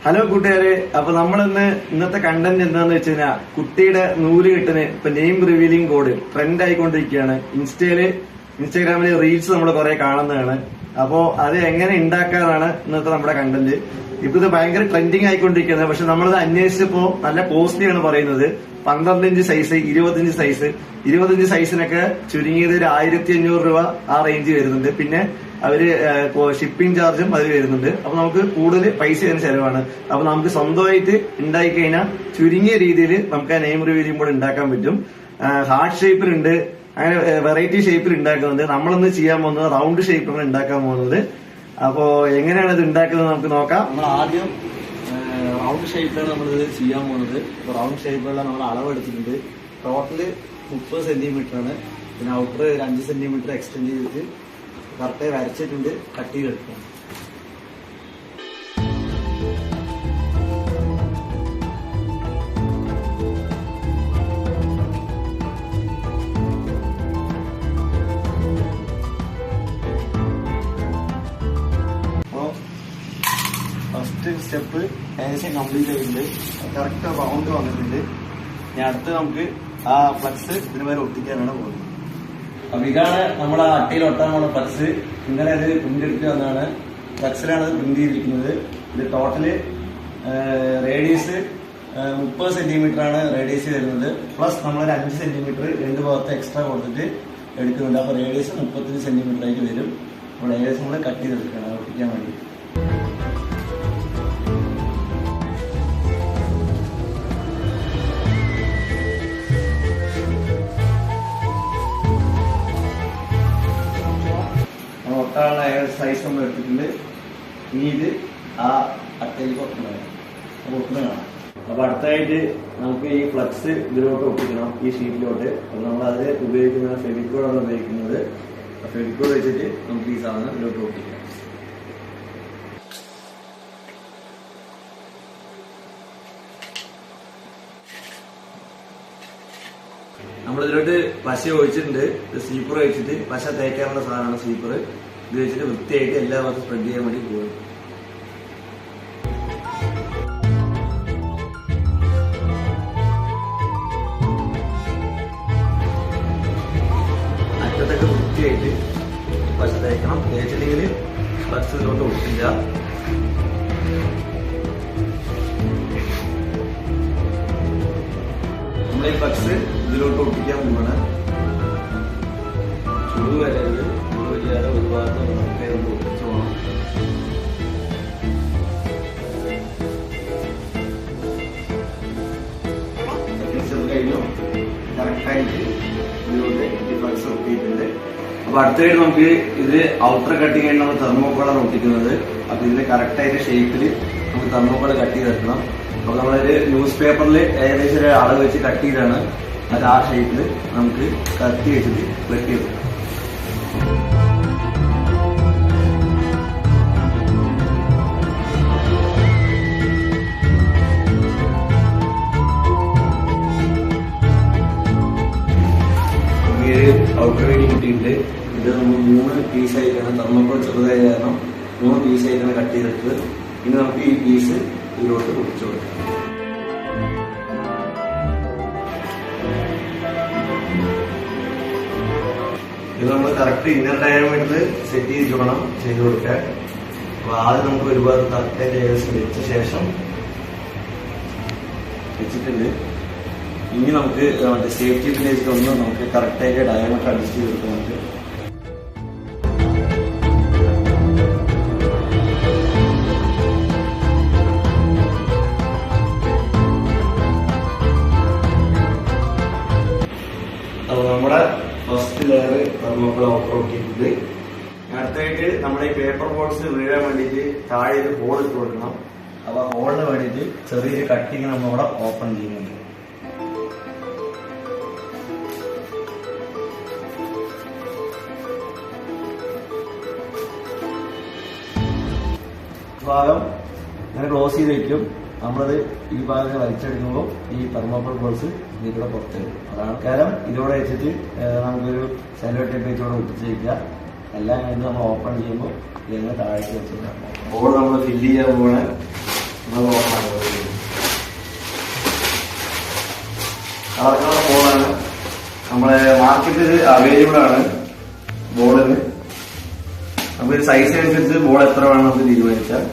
Hello കൂട്ടുകാരെ, അപ്പൊ നമ്മളിന്ന് ഇന്നത്തെ കണ്ടന്റ് എന്താന്ന് വെച്ച് കഴിഞ്ഞാൽ കുട്ടിയുടെ നൂല് കെട്ടിന് ഇപ്പൊ നെയിം റിവീലിംഗ് കോഡ് ട്രെൻഡ് ആയിക്കൊണ്ടിരിക്കുകയാണ്. ഇൻസ്റ്റാഗ്രാമില് റീൽസ് നമ്മൾ കുറെ കാണുന്നതാണ്. അപ്പോ അത് എങ്ങനെ ഉണ്ടാക്കാനാണ് ഇന്നത്തെ നമ്മുടെ കണ്ടന്റ്. ഇപ്പൊ ഇത് ഭയങ്കര ട്രെൻഡിങ് ആയിക്കൊണ്ടിരിക്കുന്നത്. പക്ഷെ നമ്മളത് അന്വേഷിച്ചപ്പോ നല്ല കോസ്റ്റ്ലിയാണ് പറയുന്നത്. 12 ഇഞ്ച് സൈസ്, 25 സൈസ്, 25 സൈസിനൊക്കെ ചുരുങ്ങിയത് ഒരു 1500 രൂപ ആ റേഞ്ച് വരുന്നുണ്ട്. പിന്നെ അവര് ഷിപ്പിംഗ് ചാർജും അതിൽ വരുന്നുണ്ട്. അപ്പൊ നമുക്ക് കൂടുതൽ പൈസ അതിന് ചെലവാണ്. അപ്പൊ നമുക്ക് സ്വന്തമായിട്ട് ഉണ്ടാക്കി കഴിഞ്ഞാൽ ചുരുങ്ങിയ രീതിയിൽ നമുക്ക് ആ നെയിം റിവീലിംഗ് ബോർഡ് ഉണ്ടാക്കാൻ പറ്റും. ഹാർട്ട് ഷേപ്പിലുണ്ട്, അങ്ങനെ വെറൈറ്റി ഷേപ്പിൽ ഉണ്ടാക്കുന്നുണ്ട്. നമ്മളൊന്ന് ചെയ്യാൻ പോകുന്നത് റൗണ്ട് ഷേപ്പിലാണ് ഉണ്ടാക്കാൻ പോകുന്നത്. അപ്പോ എങ്ങനെയാണ് ഇത് ഉണ്ടാക്കുന്നത് നമുക്ക് നോക്കാം. നമ്മൾ ആദ്യം റൗണ്ട് ഷേപ്പിലാണ് നമ്മളിത് ചെയ്യാൻ പോകുന്നത്. റൗണ്ട് ഷേപ്പിലുള്ള നമ്മൾ അളവെടുത്തിട്ടുണ്ട്. ടോട്ടല് 30 സെന്റിമീറ്റർ ആണ്. പിന്നെ ഔട്ടർ 5 സെന്റിമീറ്റർ എക്സ്റ്റെൻഡ് ചെയ്തിട്ട് കറക്റ്റായി വരച്ചിട്ടുണ്ട്. കട്ട് ചെയ്തെടുക്കണം. ഫസ്റ്റ് സ്റ്റെപ്പ് ഏകദേശം കംപ്ലീറ്റ് ആയിട്ടുണ്ട്. കറക്റ്റ് റൗണ്ട് വന്നിട്ടുണ്ട്. ഇനി അടുത്ത് നമുക്ക് ആ ഫ്ലക്സ് ഇതിന് മേലെ ഒട്ടിക്കാനാണ് പോകുന്നത്. അപ്പൊ ഇതാണ് നമ്മൾ ആ അട്ടയിൽ ഒട്ടാൻ പോകുന്ന ഫ്ലക്സ്. ഇന്നലെ അത് പ്രിന്റ് എടുത്ത് വന്നതാണ്. ഫ്ലക്സിലാണ് അത് പ്രിന്റ് ചെയ്തിരിക്കുന്നത്. ഇത് ടോട്ടല് റേഡിയസ് 30 സെന്റിമീറ്റർ ആണ് റേഡിയസ് വരുന്നത്. പ്ലസ് നമ്മളൊരു 5 സെന്റിമീറ്റർ രണ്ട് ഭാഗത്ത് എക്സ്ട്രാ കൊടുത്തിട്ട് എടുക്കുന്നുണ്ട്. അപ്പൊ റേഡിയസ് 35 സെന്റിമീറ്റർ ആയിട്ട് വരും. അപ്പോൾ ഏകദേശം നമ്മൾ കട്ട് ചെയ്തെടുക്കണം ഒട്ടിക്കാൻ വേണ്ടി. ഒട്ടാനുള്ള സൈസ് നമ്മൾ എടുത്തിട്ടുണ്ട്. ഇനി ഇത് ആ അട്ടയിലേക്ക് ഒട്ടണം. അപ്പൊ ഒട്ടുന്ന കാണാം. അപ്പൊ അടുത്തായിട്ട് നമുക്ക് ഈ ഫ്ലക്സ് ഇതിലോട്ട് ഒട്ടിക്കണം, ഈ ഷീറ്റിലോട്ട്. അപ്പൊ നമ്മൾ അത് ഉപയോഗിക്കുന്ന ഫെവിക്കോളാണ് ഉപയോഗിക്കുന്നത്. ഫെവിക്കോൾ വെച്ചിട്ട് നമുക്ക് ഈ സാധനം ഇതിലോട്ട് ഒട്ടിക്കാം. നമ്മളിതിലോട്ട് പശ ഒഴിച്ചിട്ടുണ്ട്. സ്വീപ്പർ ഒഴിച്ചിട്ട് പശ തേക്കാനുള്ള സാധനമാണ് സ്വീപ്പർ. ഇത് വെച്ചിട്ട് വൃത്തിയായിട്ട് എല്ലാ ഭാഗത്തും സ്പ്രെഡ് ചെയ്യാൻ വേണ്ടി പോകും. അറ്റത്തൊക്കെ വൃത്തിയായിട്ട് പശ തേക്കണം. തേച്ചില്ലെങ്കിൽ ഫ്ലക്സ് ഇതിലോട്ട് ഒട്ടില്ല. നമ്മളീ ഫ്ലക്സ് ഇതിലോട്ട് ഒട്ടിക്കാൻ പോവാണ്. ചുടു വരരുത്, ചുടു വരിയാതെ ഒരു ഭാഗത്ത് നമുക്ക് ഒട്ടിച്ചു പോകണം. കഴിഞ്ഞു. കറക്റ്റായിട്ട് ഇതിലോട്ട് ഈ ഫ്ലക്സ് ഒട്ടിയിട്ടുണ്ട്. അപ്പൊ അടുത്തായിട്ട് നമുക്ക് ഇത് ഔട്ടർ കട്ടിങ് ആയിട്ട് നമ്മൾ തെർമോക്കോളാണ് ഒട്ടിക്കുന്നത്. അപ്പൊ ഇതിന്റെ കറക്റ്റായിട്ട് ഷേപ്പിൽ നമുക്ക് തെർമോക്കോൾ കട്ട് ചെയ്തെടുക്കണം. അപ്പൊ നമ്മളൊരു ന്യൂസ് പേപ്പറിൽ ഏകദേശം ഒരു അളവ് വെച്ച് കട്ട് ചെയ്താണ്. അത് ആ ഷേപ്പിൽ നമുക്ക് കത്തി വെച്ചിട്ട് വെട്ടിയെടുക്കാം. ഔട്ടർ റീഡിങ് കിട്ടിയിട്ട് ഇത് നമ്മൾ 3 പീസായിട്ടാണ്, തെർമോക്കോൾ ചെറുതായി കാരണം 3 പീസായിട്ടാണ് കട്ട് ചെയ്തെടുത്തത്. ഇനി നമുക്ക് ഈ പീസ് ഇതിലോട്ട് ഒട്ടിച്ചു കൊടുക്കാം. ഇത് നമ്മൾ കറക്റ്റ് ഇന്നർ ഡയമീറ്റർ സെറ്റ് ചെയ്ത് വേണം ചെയ്ത് കൊടുക്കാൻ. അപ്പൊ ആദ്യം നമുക്ക് ഒരുപാട് കറക്റ്റായിട്ട് ഏകദേശം വെച്ച ശേഷം വെച്ചിട്ടുണ്ട്. ഇനി നമുക്ക് മറ്റേ സേഫ്റ്റി പ്ലേസിൽ ഒന്ന് നമുക്ക് കറക്റ്റായിട്ട് ഡയമീറ്റർ അഡ്ജസ്റ്റ് ചെയ്ത് കൊടുക്കുന്നുണ്ട്. അപ്പൊ നമ്മുടെ ഫസ്റ്റ് ലെയർ തെർമോക്കോൾ ഔട്ടർ ഒട്ടിയിട്ടുണ്ട്. അടുത്തായിട്ട് നമ്മുടെ ഈ പേപ്പർ ബോൾസ് വീഴാൻ വേണ്ടിയിട്ട് താഴെ ഒരു ഹോൾ ഇട്ട് കൊടുക്കണം. അപ്പൊ ഹോളിന് വേണ്ടിയിട്ട് ചെറിയൊരു കട്ടിങ് നമ്മളിവിടെ ഓപ്പൺ ചെയ്യുന്നുണ്ട്. ഭാഗം ഇങ്ങനെ ക്ലോസ് ചെയ്ത് വെക്കും. നമ്മളത് ഈ ഭാഗം വലിച്ചെടുക്കുമ്പോൾ ഈ തെർമോക്കോൾ ബോൾസ് ഇതിലൂടെ പുറത്ത് വരും. അതാണ് കാരണം ഇതോടെ വെച്ചിട്ട് നമുക്കൊരു സെല്ലോ ടേപ്പ് വെച്ചോടെ ഒട്ടിച്ച് വയ്ക്കുക. എല്ലാം കഴിഞ്ഞ് നമ്മൾ ഓപ്പൺ ചെയ്യുമ്പോൾ ഇതിങ്ങനെ താഴേക്ക് വെച്ചിട്ട് ഹോൾ നമ്മൾ ഫില്ല് ചെയ്യാൻ പോകണേ. കളർ ബോളാണ് നമ്മളെ മാർക്കറ്റിൽ അവൈലബിൾ ആണ്. ബോളിന് നമുക്കൊരു സൈസ് അനുസരിച്ച് ബോൾ എത്ര വേണം നമുക്ക് തീരുമാനിക്കാം.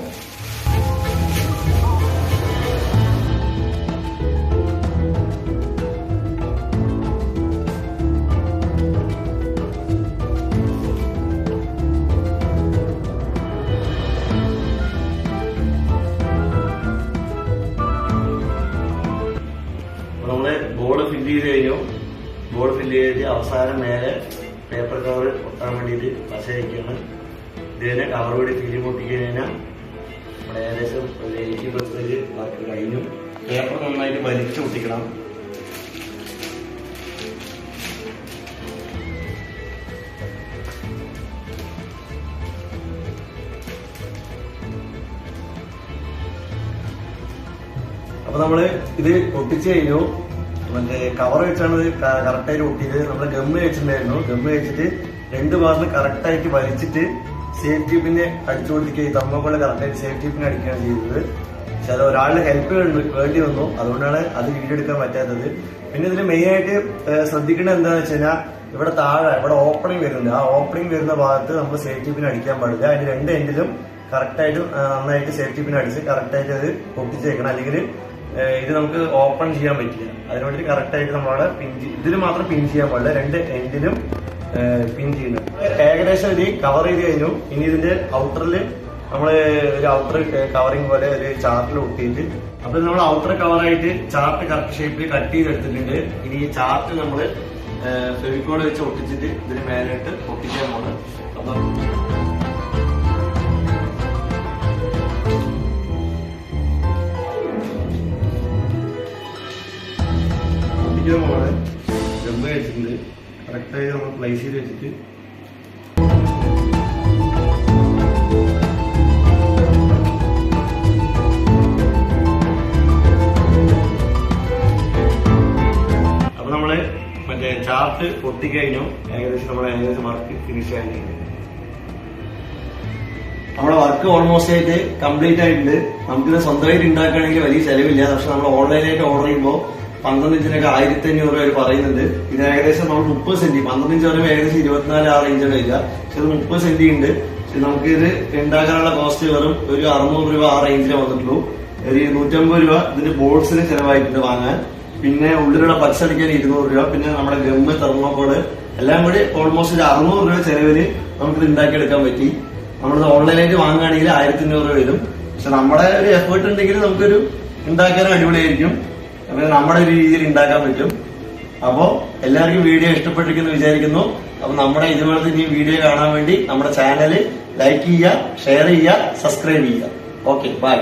നമ്മള് ബോർഡ് ഫില്ല് ചെയ്ത് കഴിഞ്ഞു. ബോർഡ് ഫില്ല് ചെയ്ത് അവസാനം മേലെ പേപ്പർ കവർ ഒട്ടാൻ വേണ്ടിയിട്ട് പശ വയ്ക്കുകയാണ്. ഇതിനെ കവർ കൂടി ഫില്ല് പൊട്ടിക്കഴിഞ്ഞാൽ നമ്മുടെ ഏകദേശം ഒരു 80% വർക്ക് കഴിഞ്ഞു. പേപ്പർ നന്നായിട്ട് വലിച്ചു പൊട്ടിക്കണം. അപ്പൊ നമ്മള് ഇത് ഒട്ടിച്ചു കഴിഞ്ഞു. മറ്റേ കവർ വെച്ചാണ് ഇത് കറക്റ്റായിട്ട് ഒട്ടിയത്. നമ്മള് ഗമ്മ് വെച്ചിട്ടുണ്ടായിരുന്നു. ഗമ്മ് വെച്ചിട്ട് 2 ഭാഗത്ത് കറക്റ്റായിട്ട് വലിച്ചിട്ട് സേഫ്റ്റി പിന്നെ അടിച്ചു കൊടുത്തിട്ട് തമ്മ പോലെ കറക്റ്റായിട്ട് സേഫ്റ്റി പിന്നെ അടിക്കുകയാണ് ചെയ്തത്. പക്ഷെ അത് ഒരാളുടെ ഹെൽപ്പ് വേണ്ടി വന്നു. അതുകൊണ്ടാണ് അത് വീഡിയോ എടുക്കാൻ പറ്റാത്തത്. പിന്നെ ഇതിൽ മെയിൻ ആയിട്ട് ശ്രദ്ധിക്കേണ്ടത് എന്താണെന്ന് വെച്ച് കഴിഞ്ഞാൽ ഇവിടെ താഴെ ഇവിടെ ഓപ്പണിംഗ് വരുന്നുണ്ട്. ആ ഓപ്പണിംഗ് വരുന്ന ഭാഗത്ത് നമ്മൾ സേഫ്റ്റി പിന്നെ അടിക്കാൻ പാടില്ല. അതിന് 2 എൻഡിലും കറക്റ്റായിട്ട് നന്നായിട്ട് സേഫ്റ്റി പിന്നെ അടിച്ച് കറക്റ്റായിട്ട് അത് ഒട്ടിച്ച് വെക്കണം. അല്ലെങ്കിൽ ഇത് നമുക്ക് ഓപ്പൺ ചെയ്യാൻ പറ്റില്ല. അതിനുവേണ്ടി കറക്റ്റായിട്ട് നമ്മളവിടെ ഇതിൽ മാത്രം പിൻ ചെയ്യാൻ പാടില്ല. 2 എൻഡിലും പിൻ ചെയ്യുന്നത്. ഏകദേശം ഇത് കവർ ചെയ്ത് കഴിഞ്ഞു. ഇനി ഇതിന്റെ ഔട്ടറിൽ നമ്മള് ഒരു ഔട്ടർ കവറിങ് പോലെ ഒരു ചാർട്ടിൽ ഒട്ടിയിട്ട് അപ്പൊ നമ്മൾ ഔട്ടർ കവറായിട്ട് ചാർട്ട് കറക്റ്റ് ഷേപ്പിൽ കട്ട് ചെയ്തെടുത്തിട്ടുണ്ട്. ഇനി ഈ ചാർട്ട് നമ്മള് ഫെവിക്കോൾ വെച്ച് ഒട്ടിച്ചിട്ട് ഇതിന് മേലിട്ട് ഒട്ടിക്കാൻ പോകണം. അപ്പൊ ഗമ്മ വെച്ചിട്ടുണ്ട്. കറക്റ്റായി നമ്മൾ പ്ലേസ് ചെയ്ത് വെച്ചിട്ട് അപ്പൊ നമ്മള് മറ്റേ ചാർട്ട് പൊട്ടിക്കഴിഞ്ഞു. ഏകദേശം വർക്ക് ഫിനിഷ് ആയിട്ടുണ്ട്. നമ്മുടെ വർക്ക് ഓൾമോസ്റ്റ് ആയിട്ട് കംപ്ലീറ്റ് ആയിട്ടുണ്ട്. നമുക്കിത് സ്വന്തമായിട്ട് ഉണ്ടാക്കുകയാണെങ്കിൽ വലിയ ചെലവില്ല. പക്ഷെ നമ്മൾ ഓൺലൈനായിട്ട് ഓർഡർ ചെയ്യുമ്പോൾ 12 ഇഞ്ചിനൊക്കെ 1500 രൂപ പറയുന്നുണ്ട്. ഇത് ഏകദേശം നമ്മൾ 30 സെന്റി 12 ഇഞ്ച് പറയുമ്പോൾ ഏകദേശം 24 ആ റേഞ്ചാണ് വരിക. പക്ഷെ ഇത് 30 സെന്റി ഉണ്ട്. പക്ഷെ നമുക്ക് ഇത് ഉണ്ടാക്കാനുള്ള കോസ്റ്റ് വെറും ഒരു 600 രൂപ ആ റേഞ്ചിലേ വന്നിട്ടുള്ളൂ. ഒരു 150 രൂപ ഇതിന്റെ ബോർഡ്സിന് ചെലവായിട്ടുണ്ട് വാങ്ങാൻ. പിന്നെ ഉള്ളിലുള്ള പച്ച അടിക്കാൻ 200 രൂപ. പിന്നെ നമ്മുടെ ഗമ്മ് തെർമോക്കോള് എല്ലാം കൂടി ഓൾമോസ്റ്റ് ഒരു 600 രൂപ ചെലവില് നമുക്കിത് ഉണ്ടാക്കിയെടുക്കാൻ പറ്റി. നമ്മളിത് ഓൺലൈനായിട്ട് വാങ്ങുകയാണെങ്കിൽ 1500 രൂപ വരും. പക്ഷെ നമ്മുടെ ഒരു എഫേർട്ട് ഉണ്ടെങ്കിൽ നമുക്കൊരു ഉണ്ടാക്കാനും അടിപൊളിയായിരിക്കും. അപ്പൊ നമ്മുടെ ഒരു രീതിയിൽ ഉണ്ടാക്കാൻ പറ്റും. അപ്പോ എല്ലാവർക്കും വീഡിയോ ഇഷ്ടപ്പെട്ടിരിക്കുന്നു വിചാരിക്കുന്നു. അപ്പൊ നമ്മുടെ ഇതുപോലത്തെ ഈ വീഡിയോ കാണാൻ വേണ്ടി നമ്മുടെ ചാനൽ ലൈക്ക് ചെയ്യുക, ഷെയർ ചെയ്യുക, സബ്സ്ക്രൈബ് ചെയ്യുക. Okay, by.